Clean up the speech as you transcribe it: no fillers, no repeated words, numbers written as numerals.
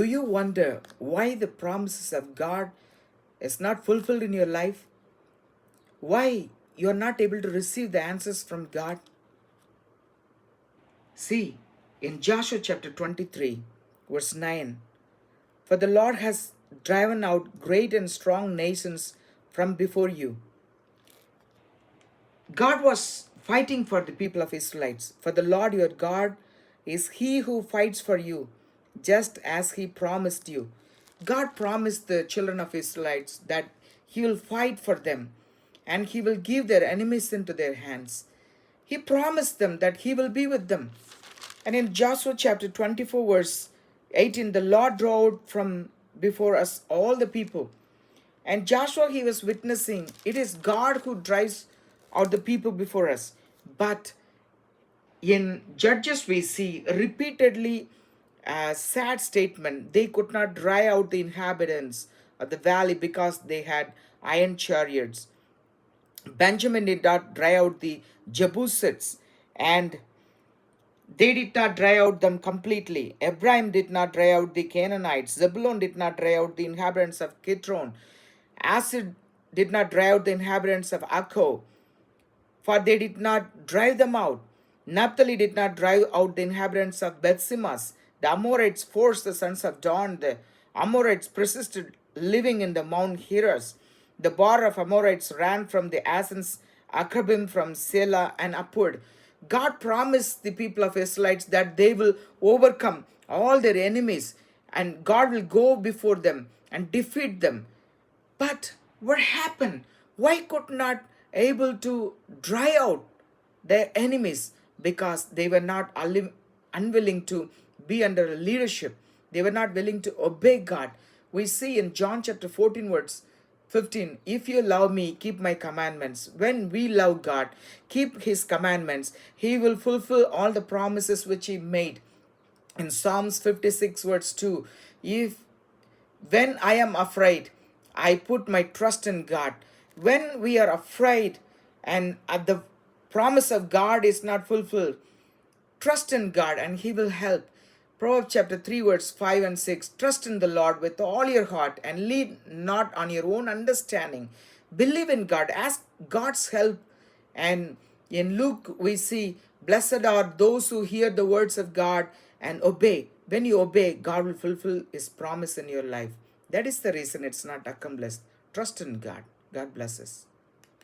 Do you wonder why the promises of God is not fulfilled in your life? Why you are not able to receive the answers from God? See, in Joshua chapter 23, verse 9, for the Lord has driven out great and strong nations from before you. God was fighting for the people of Israelites. For the Lord your God is he who fights for you, just as he promised you. God promised the children of Israelites that he will fight for them and he will give their enemies into their hands. He promised them that he will be with them. And in Joshua chapter 24, verse 18, the Lord drove from before us all the people. And Joshua, he was witnessing, it is God who drives out the people before us. But in Judges, we see repeatedly a sad statement. They could not drive out the inhabitants of the valley because they had iron chariots. Benjamin did not drive out the Jebusites, and they did not drive out them completely. Ephraim did not drive out the Canaanites. Zebulun did not drive out the inhabitants of Kitron. Asher did not drive out the inhabitants of Akko, for they did not drive them out. Naphtali did not drive out the inhabitants of Bethsemes. The Amorites forced the sons of Don. The Amorites persisted living in the Mount Heres. The bar of Amorites ran from the Asens, Akrabim, from Selah and upward. God promised the people of Israelites that they will overcome all their enemies and God will go before them and defeat them. But what happened? Why could not able to dry out their enemies? Because they were not unwilling to be under leadership. They were not willing to obey God. We see in John chapter 14, verse 15, if you love me, keep my commandments. When we love God, keep his commandments, he will fulfill all the promises which he made. In Psalms 56, verse 2, when I am afraid, I put my trust in God. When we are afraid and the promise of God is not fulfilled, trust in God and he will help. Proverbs chapter 3, verse 5 and 6. Trust in the Lord with all your heart and lean not on your own understanding. Believe in God. Ask God's help. And in Luke, we see, blessed are those who hear the words of God and obey. When you obey, God will fulfill his promise in your life. That is the reason it's not accomplished. Trust in God. God bless us.